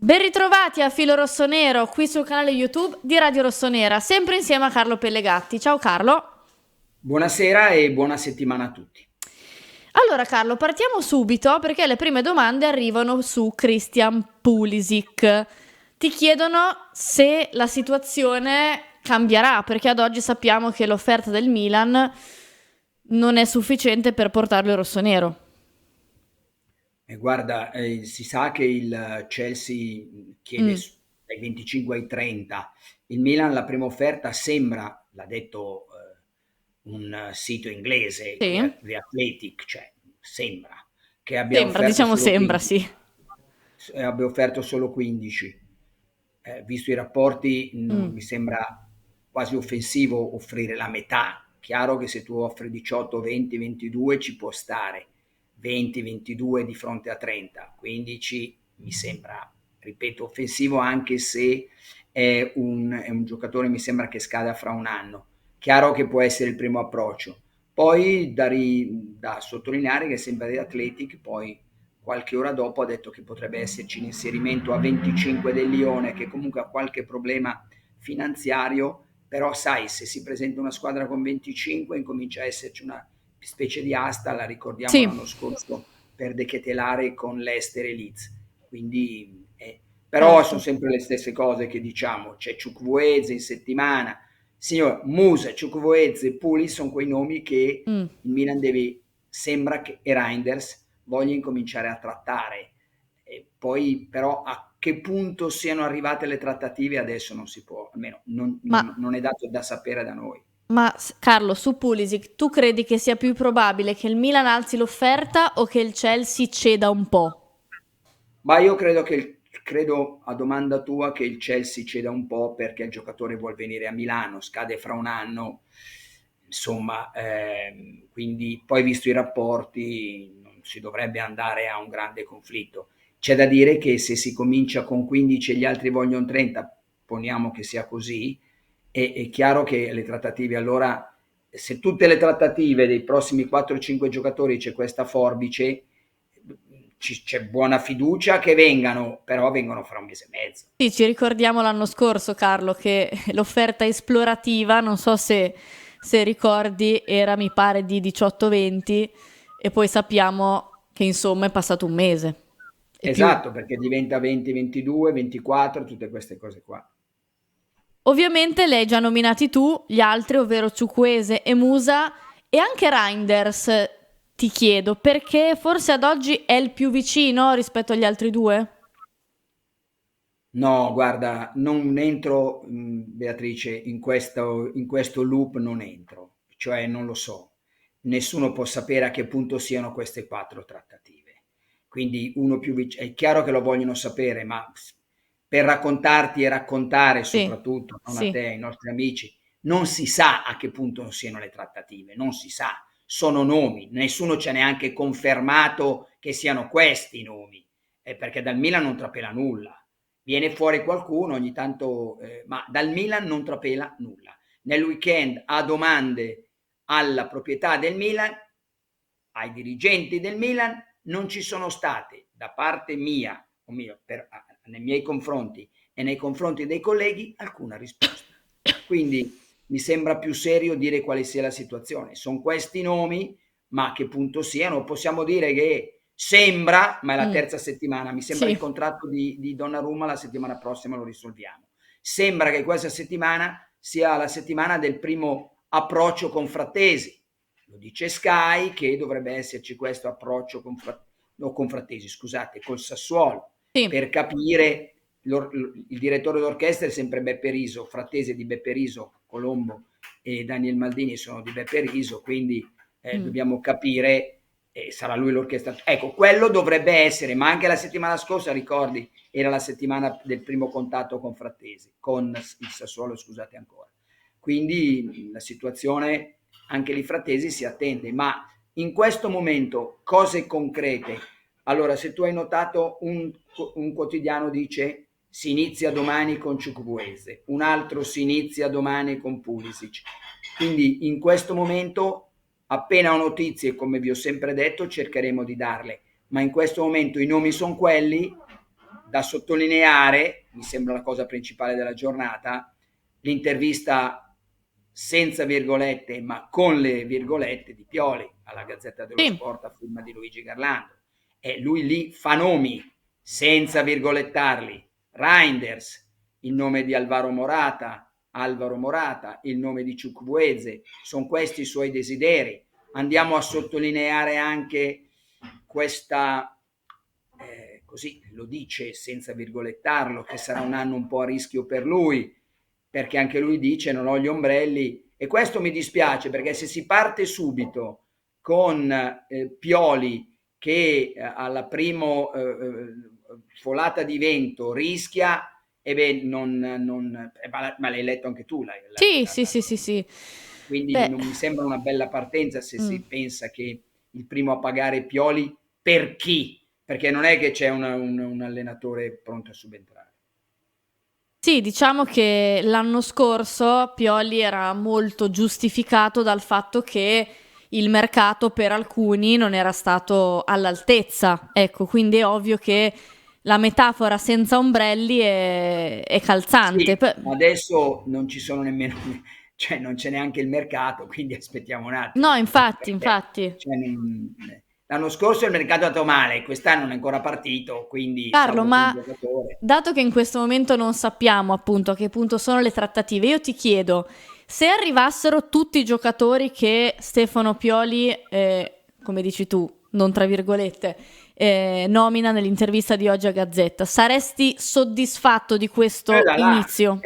Ben ritrovati a Filo Rossonero qui sul canale YouTube di Radio Rossonera, sempre insieme a Carlo Pellegatti. Ciao Carlo. Buonasera e buona settimana a tutti. Allora Carlo, partiamo subito perché le prime domande arrivano su Christian Pulisic. Ti chiedono se la situazione cambierà, perché ad oggi sappiamo che l'offerta del Milan non è sufficiente per portarlo in rossonero. E guarda, si sa che il Chelsea chiede Mm, dai 25 ai 30. Il Milan, la prima offerta sembra, l'ha detto un sito inglese, sì, The Athletic, cioè sembra che abbia sembra, offerto diciamo solo sembra, 15. sì. Abbia offerto solo 15. Visto i rapporti, Mm, mi sembra quasi offensivo offrire la metà. Chiaro che se tu offri 18, 20, 22 ci può stare, 20, 22 di fronte a 30, 15 mi sembra, ripeto, offensivo anche se è un giocatore, mi sembra che scada fra un anno. Chiaro che può essere il primo approccio. Poi da sottolineare che sempre The Athletic poi qualche ora dopo ha detto che potrebbe esserci l'inserimento a 25 del Lione, che comunque ha qualche problema finanziario, però sai, se si presenta una squadra con 25 incomincia a esserci una specie di asta, la ricordiamo sì, l'anno scorso per De Ketelare con l'Ester e Leeds. Quindi, però sono certo. sempre le stesse cose che diciamo, c'è Chukwueze in settimana, signor Musa, Chukwueze e Puli sono quei nomi che Mm. il Milan deve, sembra che, e Reinders voglia incominciare a trattare. E poi però a che punto siano arrivate le trattative adesso non si può, almeno Ma non è dato da sapere da noi. Carlo, su Pulisic, tu credi che sia più probabile che il Milan alzi l'offerta o che il Chelsea ceda un po'? Ma io credo a domanda tua che il Chelsea ceda un po' perché il giocatore vuol venire a Milano, scade fra un anno, insomma, quindi poi visto i rapporti non si dovrebbe andare a un grande conflitto. C'è da dire che se si comincia con 15 e gli altri vogliono 30, poniamo che sia così, è chiaro che le trattative allora, se tutte le trattative dei prossimi 4-5 giocatori c'è questa forbice, c'è buona fiducia che vengano, però vengono fra un mese e mezzo. Sì, ci ricordiamo l'anno scorso, Carlo, che l'offerta esplorativa, non so se ricordi, era mi pare di 18-20 e poi sappiamo che insomma è passato un mese e più. Esatto, perché diventa 20, 22, 24, tutte queste cose qua. Ovviamente li hai già nominati tu, gli altri, ovvero Ciukwese e Musa e anche Reinders, ti chiedo, perché forse ad oggi è il più vicino rispetto agli altri due? No, guarda, non entro, Beatrice, in questo loop non entro, cioè non lo so. Nessuno può sapere a che punto siano queste quattro trattative. Quindi uno più vicino, è chiaro che lo vogliono sapere, ma per raccontarti e raccontare Sì, soprattutto, non a sì. te, ai nostri amici, non si sa a che punto siano le trattative, non si sa, sono nomi, nessuno ci ha neanche confermato che siano questi i nomi, perché dal Milan non trapela nulla. Viene fuori qualcuno ogni tanto, ma dal Milan non trapela nulla. Nel weekend a domande alla proprietà del Milan, ai dirigenti del Milan, non ci sono state da parte mia, o mio, nei miei confronti e nei confronti dei colleghi, alcuna risposta. Quindi mi sembra più serio dire quale sia la situazione. Sono questi nomi, ma a che punto siano? Possiamo dire che sembra, ma è la Mm, terza settimana, mi sembra il sì. contratto di Donnarumma, la settimana prossima lo risolviamo. Sembra che questa settimana sia la settimana del primo approccio con Frattesi. Lo dice Sky che dovrebbe esserci questo approccio con Frattesi, scusate, col Sassuolo, Sì. per capire il direttore d'orchestra è sempre Beppe Riso, Frattesi è di Beppe Riso, Colombo e Daniel Maldini sono di Beppe Riso, quindi Mm. dobbiamo capire, sarà lui l'orchestra. Ecco, quello dovrebbe essere, ma anche la settimana scorsa, ricordi, era la settimana del primo contatto con Frattesi, con il Sassuolo, scusate ancora. Quindi la situazione, anche lì Frattesi si attende, ma in questo momento cose concrete. Allora, se tu hai notato, un quotidiano dice si inizia domani con Ciucubuese, un altro si inizia domani con Pulisic. Quindi in questo momento, appena ho notizie, come vi ho sempre detto, cercheremo di darle, ma in questo momento i nomi sono quelli, Da sottolineare, mi sembra la cosa principale della giornata, l'intervista senza virgolette ma con le virgolette di Pioli alla Gazzetta dello Sì, Sport a firma di Luigi Garlando, e lui lì fa nomi senza virgolettarli: Reinders, il nome di Alvaro Morata, il nome di Chukwueze, sono questi i suoi desideri. Andiamo a sottolineare anche questa, così lo dice senza virgolettarlo, che sarà un anno un po' a rischio per lui, perché anche lui dice non ho gli ombrelli, e questo mi dispiace, perché se si parte subito con Pioli che alla prima folata di vento rischia, e beh, ma l'hai letto anche tu, sì, sì, sì, sì, sì. quindi Beh, non mi sembra una bella partenza se mm. si pensa che il primo a pagare Pioli per chi? Perché non è che c'è un allenatore pronto a subentrare. Sì, diciamo che l'anno scorso Pioli era molto giustificato dal fatto che il mercato per alcuni non era stato all'altezza. Ecco, quindi è ovvio che la metafora senza ombrelli è calzante. Sì, ma adesso non ci sono nemmeno, cioè non c'è neanche il mercato, quindi aspettiamo un attimo. No, infatti, Perché, infatti. cioè, l'anno scorso il mercato è andato male, quest'anno non è ancora partito, quindi Carlo, salvo che un ma giocatore. dato che in questo momento non sappiamo appunto a che punto sono le trattative, io ti chiedo, se arrivassero tutti i giocatori che Stefano Pioli, come dici tu, non tra virgolette, nomina nell'intervista di oggi a Gazzetta, saresti soddisfatto di questo Là, là. inizio?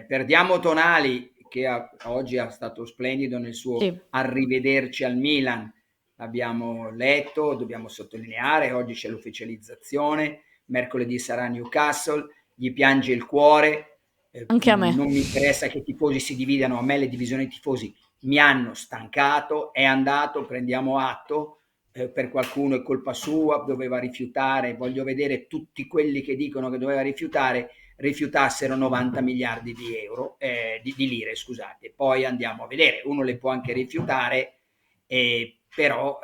Perdiamo Tonali, che oggi è stato splendido nel suo Sì, arrivederci al Milan, l'abbiamo letto, dobbiamo sottolineare, oggi c'è l'ufficializzazione, mercoledì sarà a Newcastle, gli piange il cuore, anche a me. non mi interessa che i tifosi si dividano, a me le divisioni dei tifosi mi hanno stancato, è andato, prendiamo atto, per qualcuno è colpa sua, doveva rifiutare, voglio vedere tutti quelli che dicono che doveva rifiutare rifiutassero 90 miliardi di euro, di lire, scusate, poi andiamo a vedere, uno le può anche rifiutare, però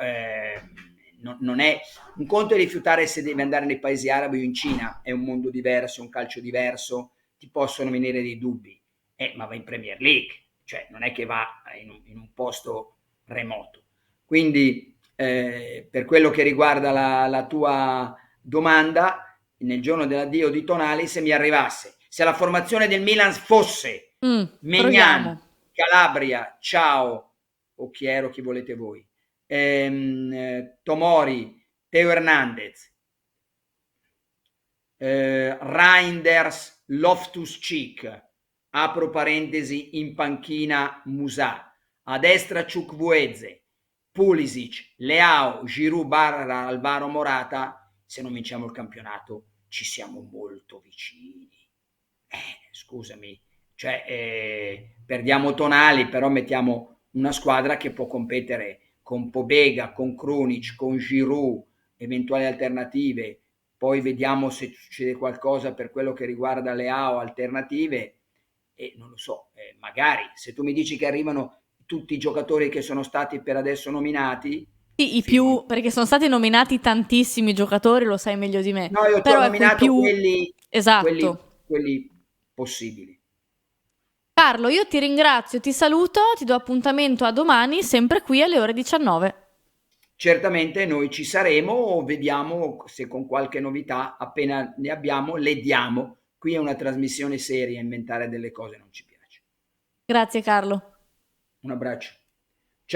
non è un conto è rifiutare se devi andare nei paesi arabi o in Cina, è un mondo diverso, un calcio diverso, ti possono venire dei dubbi, ma va in Premier League, cioè non è che va in un posto remoto. Quindi per quello che riguarda la tua domanda, nel giorno dell'addio di Tonali, se mi arrivasse, se la formazione del Milan fosse Proviamo. Maignan, Calabria, Ciao o Chiero, chi volete voi, Tomori, Teo Hernandez, Reinders, Loftus-Cheek, apro parentesi, in panchina Musà, a destra Chukwueze, Pulisic, Leao, Giroud, Barra, Alvaro Morata, se non vinciamo il campionato ci siamo molto vicini. Scusami, cioè, perdiamo Tonali, però mettiamo una squadra che può competere con Pobega, con Krunic, con Giroud, eventuali alternative. Poi vediamo se succede qualcosa per quello che riguarda le AO alternative, e non lo so, magari se tu mi dici che arrivano tutti i giocatori che sono stati per adesso nominati, Sì, i firmo. più, perché sono stati nominati tantissimi giocatori, lo sai meglio di me, No, io ti ho però ecco i nominato più... quelli, quelli, Esatto. quelli possibili. Carlo, io ti ringrazio, ti saluto, ti do appuntamento a domani, sempre qui alle ore 19. Certamente noi ci saremo, vediamo se con qualche novità, appena ne abbiamo, le diamo. Qui è una trasmissione seria, inventare delle cose non ci piace. Grazie Carlo. Un abbraccio.